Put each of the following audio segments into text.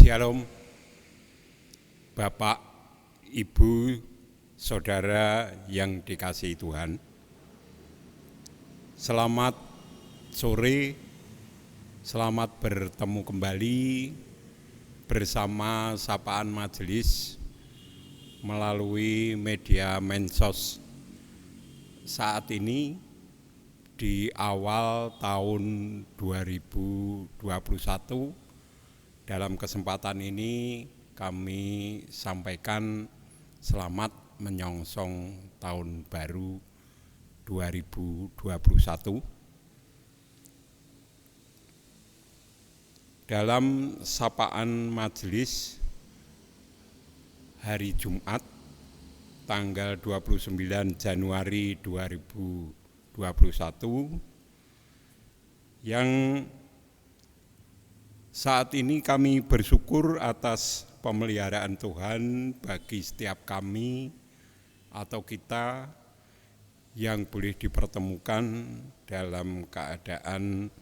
Shalom, Bapak, Ibu, Saudara yang dikasihi Tuhan. Selamat sore, selamat bertemu kembali bersama sapaan majelis melalui media Mensos. Saat ini di awal tahun 2021, dalam kesempatan ini kami sampaikan selamat menyongsong tahun baru 2021. Dalam sapaan majelis hari Jumat tanggal 29 Januari 2021 yang saat ini kami bersyukur atas pemeliharaan Tuhan bagi setiap kami atau kita yang boleh dipertemukan dalam keadaan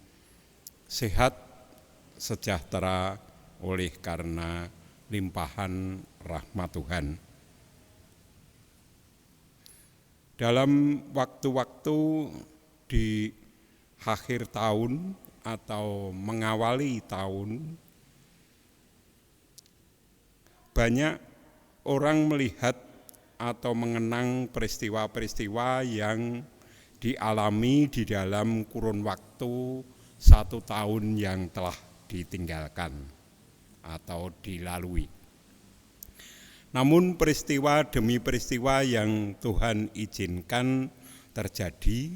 sehat, sejahtera oleh karena limpahan rahmat Tuhan. Dalam waktu-waktu di akhir tahun atau mengawali tahun, banyak orang melihat atau mengenang peristiwa-peristiwa yang dialami di dalam kurun waktu 1 tahun yang telah ditinggalkan atau dilalui. Namun peristiwa demi peristiwa yang Tuhan izinkan terjadi,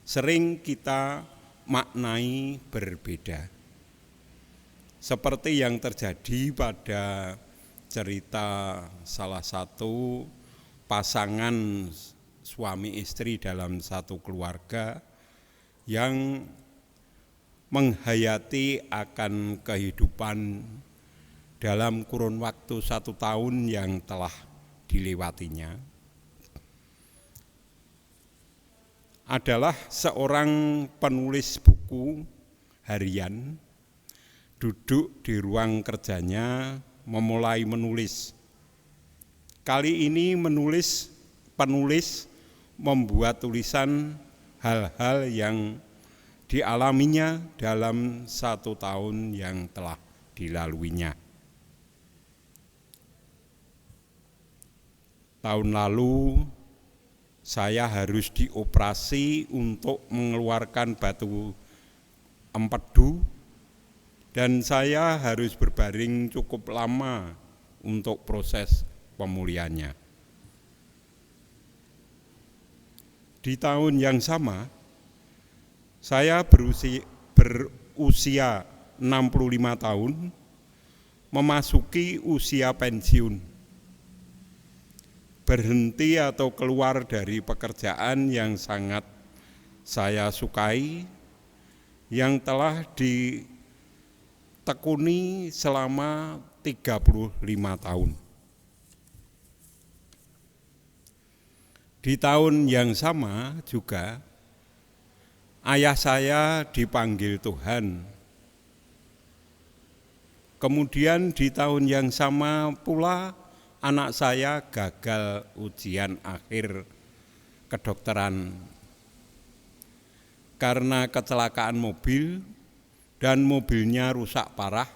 sering kita maknai berbeda. Seperti yang terjadi pada cerita salah satu pasangan suami istri dalam satu keluarga yang menghayati akan kehidupan dalam kurun waktu 1 tahun yang telah dilewatinya, adalah seorang penulis buku harian duduk di ruang kerjanya memulai menulis. Kali ini penulis membuat tulisan hal-hal yang dialaminya dalam 1 tahun yang telah dilaluinya. Tahun lalu saya harus dioperasi untuk mengeluarkan batu empedu dan saya harus berbaring cukup lama untuk proses pemulihannya. Di tahun yang sama, saya berusia 65 tahun, memasuki usia pensiun. Berhenti atau keluar dari pekerjaan yang sangat saya sukai, yang telah ditekuni selama 35 tahun. Di tahun yang sama juga, ayah saya dipanggil Tuhan. Kemudian di tahun yang sama pula, anak saya gagal ujian akhir kedokteran karena kecelakaan mobil dan mobilnya rusak parah.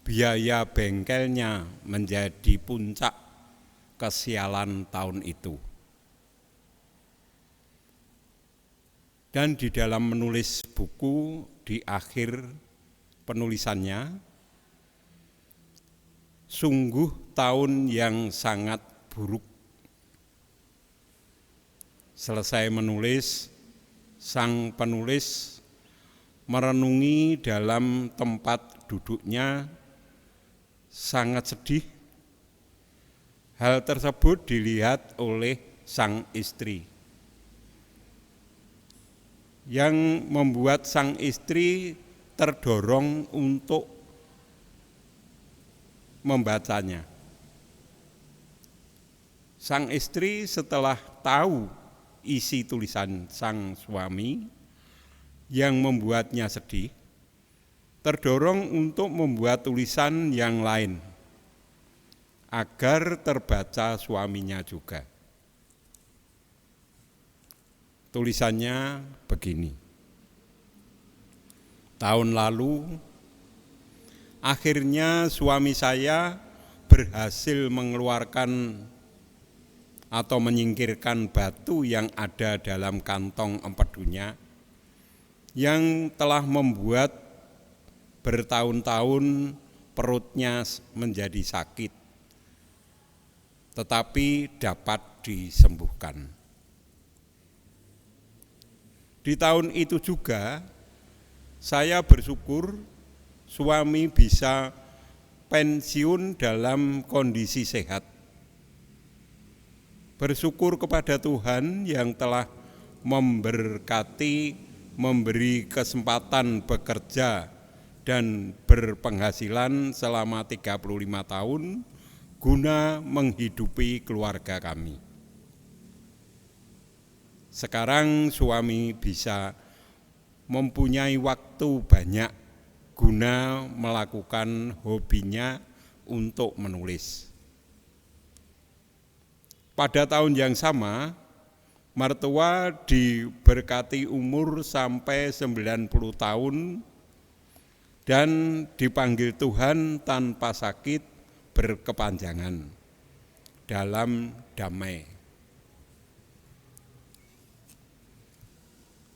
Biaya bengkelnya menjadi puncak kesialan tahun itu. Dan di dalam menulis buku di akhir penulisannya, sungguh tahun yang sangat buruk. Selesai menulis, sang penulis merenungi dalam tempat duduknya sangat sedih. Hal tersebut dilihat oleh sang istri, yang membuat sang istri terdorong untuk membacanya. Sang istri setelah tahu isi tulisan sang suami yang membuatnya sedih, terdorong untuk membuat tulisan yang lain agar terbaca suaminya juga. Tulisannya begini: tahun lalu, akhirnya suami saya berhasil mengeluarkan atau menyingkirkan batu yang ada dalam kantong empedunya yang telah membuat bertahun-tahun perutnya menjadi sakit, tetapi dapat disembuhkan. Di tahun itu juga saya bersyukur suami bisa pensiun dalam kondisi sehat. Bersyukur kepada Tuhan yang telah memberkati, memberi kesempatan bekerja dan berpenghasilan selama 35 tahun guna menghidupi keluarga kami. Sekarang suami bisa mempunyai waktu banyak guna melakukan hobinya untuk menulis. Pada tahun yang sama, mertua diberkati umur sampai 90 tahun dan dipanggil Tuhan tanpa sakit berkepanjangan dalam damai.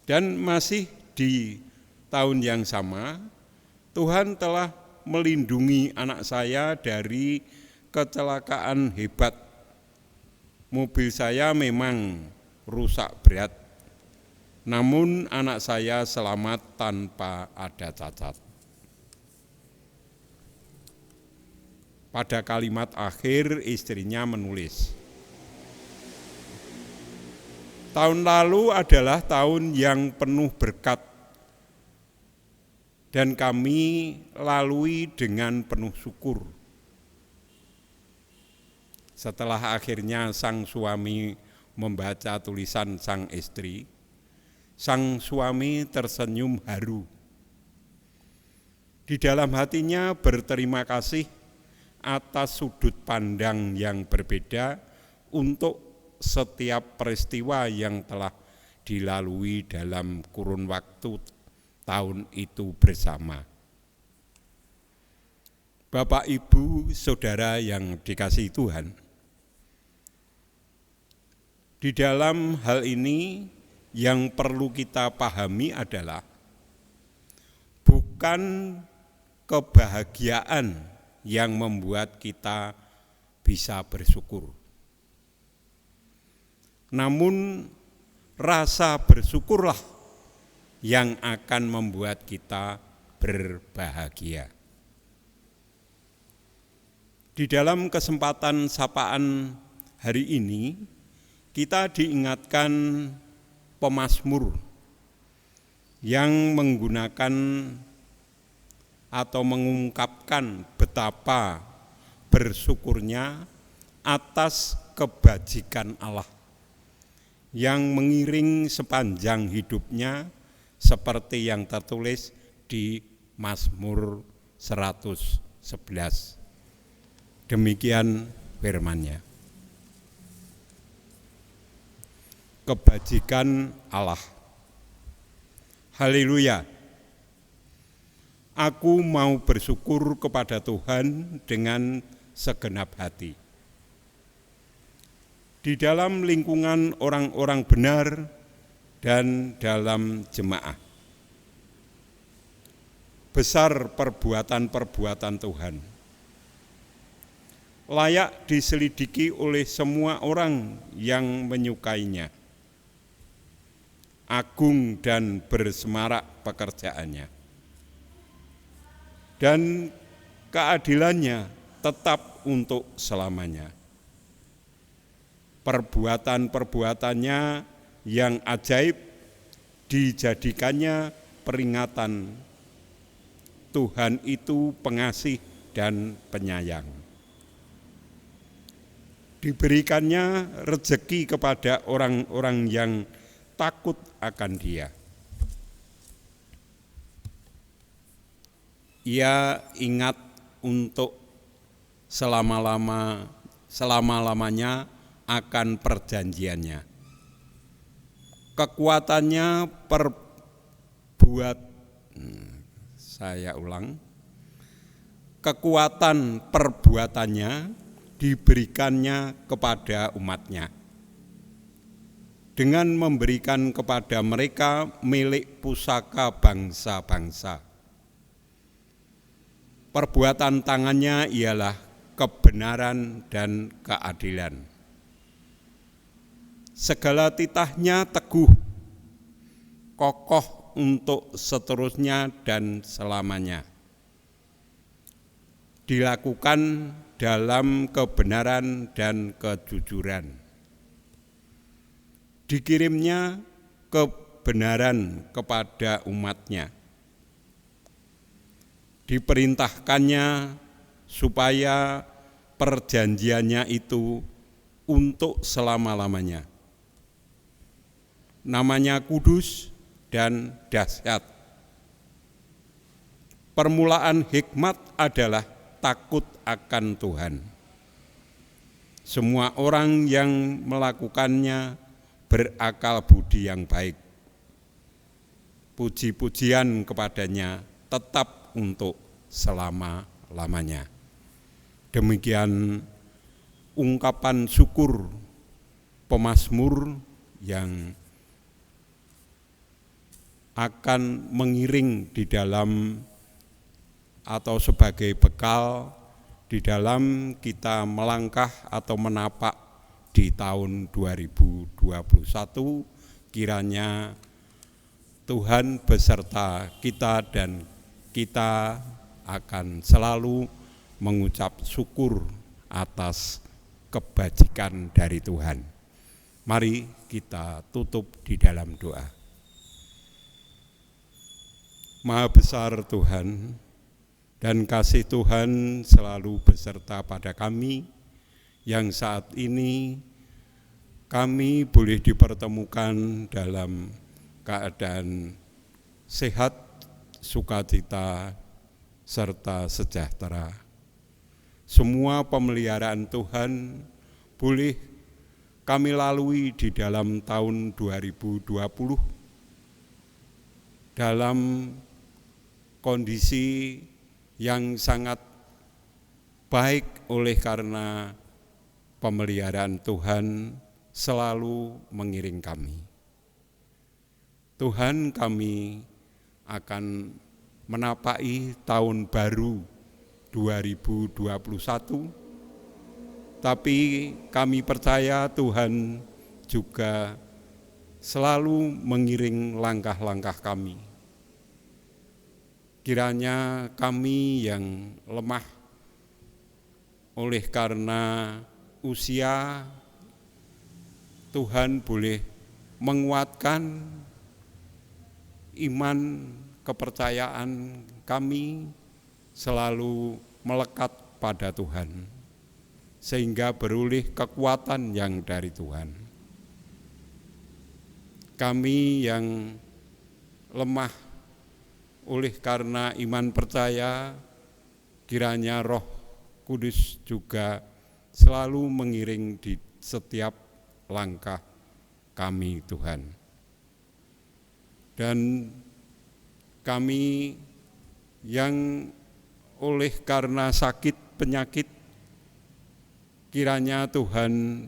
Dan masih di tahun yang sama, Tuhan telah melindungi anak saya dari kecelakaan hebat. Mobil saya memang rusak berat, namun anak saya selamat tanpa ada cacat. Pada kalimat akhir istrinya menulis, tahun lalu adalah tahun yang penuh berkat dan kami lalui dengan penuh syukur. Setelah akhirnya sang suami membaca tulisan sang istri, sang suami tersenyum haru. Di dalam hatinya berterima kasih atas sudut pandang yang berbeda untuk setiap peristiwa yang telah dilalui dalam kurun waktu tahun itu bersama. Bapak, Ibu, Saudara yang dikasihi Tuhan, di dalam hal ini yang perlu kita pahami adalah bukan kebahagiaan yang membuat kita bisa bersyukur, namun rasa bersyukurlah yang akan membuat kita berbahagia. Di dalam kesempatan sapaan hari ini, kita diingatkan pemazmur yang menggunakan atau mengungkapkan betapa bersyukurnya atas kebajikan Allah yang mengiring sepanjang hidupnya seperti yang tertulis di Mazmur 111. Demikian firman-Nya. Kebajikan Allah. Haleluya. Aku mau bersyukur kepada Tuhan dengan segenap hati. Di dalam lingkungan orang-orang benar dan dalam jemaah. Besar perbuatan-perbuatan Tuhan. Layak diselidiki oleh semua orang yang menyukainya. Agung dan bersemarak pekerjaannya. Dan keadilannya tetap untuk selamanya. Perbuatan-perbuatannya yang ajaib dijadikannya peringatan. Tuhan itu pengasih dan penyayang. Diberikannya rezeki kepada orang-orang yang takut akan Dia. Ia ingat untuk selama-lamanya akan perjanjiannya. Kekuatannya kekuatan perbuatannya diberikannya kepada umatnya dengan memberikan kepada mereka milik pusaka bangsa-bangsa. Perbuatan tangannya ialah kebenaran dan keadilan. Segala titahnya teguh, kokoh untuk seterusnya dan selamanya. Dilakukan dalam kebenaran dan kejujuran. Dikirimnya kebenaran kepada umatnya. Diperintahkannya supaya perjanjiannya itu untuk selama-lamanya. Namanya kudus dan dahsyat. Permulaan hikmat adalah takut akan Tuhan. Semua orang yang melakukannya berakal budi yang baik. Puji-pujian kepadanya tetap untuk selama-lamanya. Demikian ungkapan syukur pemazmur yang akan mengiring di dalam atau sebagai bekal di dalam kita melangkah atau menapak di tahun 2021. Kiranya Tuhan beserta kita dan kita akan selalu mengucap syukur atas kebajikan dari Tuhan. Mari kita tutup di dalam doa. Maha besar Tuhan, dan kasih Tuhan selalu beserta pada kami, yang saat ini kami boleh dipertemukan dalam keadaan sehat, sukacita, serta sejahtera. Semua pemeliharaan Tuhan boleh kami lalui di dalam tahun 2020 dalam kondisi yang sangat baik oleh karena pemeliharaan Tuhan selalu mengiring kami. Tuhan, kami akan menapaki tahun baru 2021, tapi kami percaya Tuhan juga selalu mengiring langkah-langkah kami. Kiranya kami yang lemah oleh karena usia, Tuhan boleh menguatkan iman, kepercayaan kami selalu melekat pada Tuhan, sehingga beroleh kekuatan yang dari Tuhan. Kami yang lemah oleh karena iman percaya, kiranya Roh Kudus juga selalu mengiring di setiap langkah kami, Tuhan. Dan kami yang oleh karena sakit penyakit, kiranya Tuhan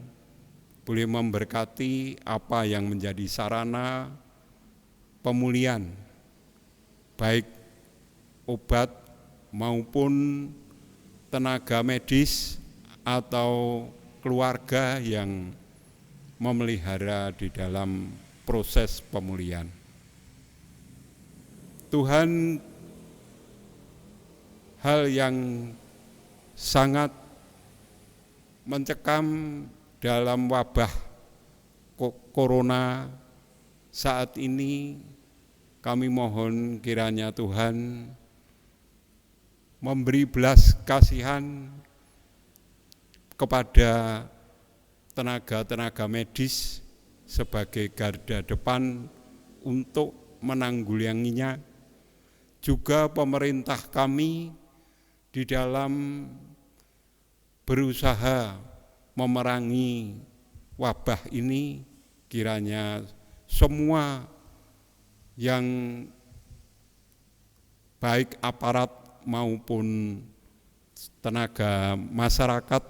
boleh memberkati apa yang menjadi sarana pemulihan, baik obat maupun tenaga medis atau keluarga yang memelihara di dalam proses pemulihan. Tuhan, hal yang sangat mencekam dalam wabah corona saat ini, kami mohon kiranya Tuhan memberi belas kasihan kepada tenaga-tenaga medis sebagai garda depan untuk menanggulanginya, juga pemerintah kami di dalam berusaha memerangi wabah ini, kiranya semua yang baik aparat maupun tenaga masyarakat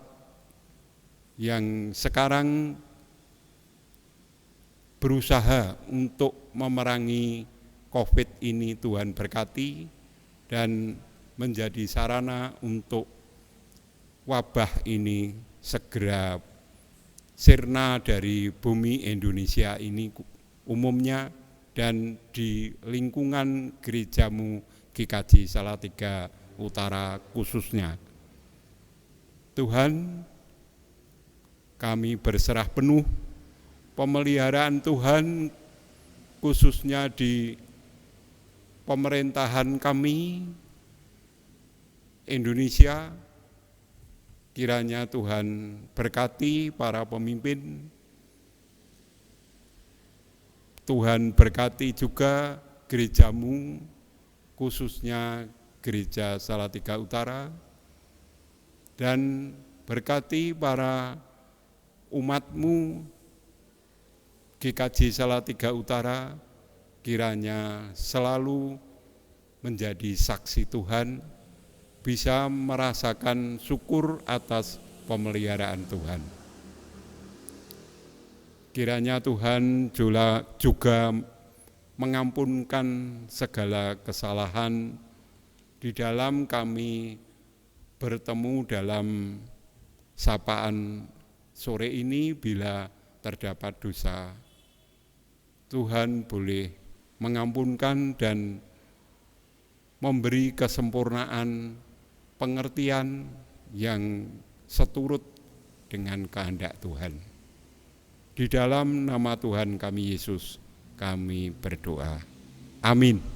yang sekarang berusaha untuk memerangi COVID ini, Tuhan berkati dan menjadi sarana untuk wabah ini segera sirna dari bumi Indonesia ini umumnya dan di lingkungan gerejamu GKJ Salatiga Utara khususnya. Tuhan, kami berserah penuh pemeliharaan Tuhan khususnya di pemerintahan kami Indonesia. Kiranya Tuhan berkati para pemimpin, Tuhan berkati juga gerejamu, khususnya Gereja Salatiga Utara, dan berkati para umatmu GKJ Salatiga Utara, kiranya selalu menjadi saksi Tuhan, bisa merasakan syukur atas pemeliharaan Tuhan. Kiranya Tuhan juga mengampunkan segala kesalahan di dalam kami bertemu dalam sapaan sore ini bila terdapat dosa. Tuhan boleh mengampunkan dan memberi kesempurnaan pengertian yang seturut dengan kehendak Tuhan. Di dalam nama Tuhan kami Yesus, kami berdoa. Amin.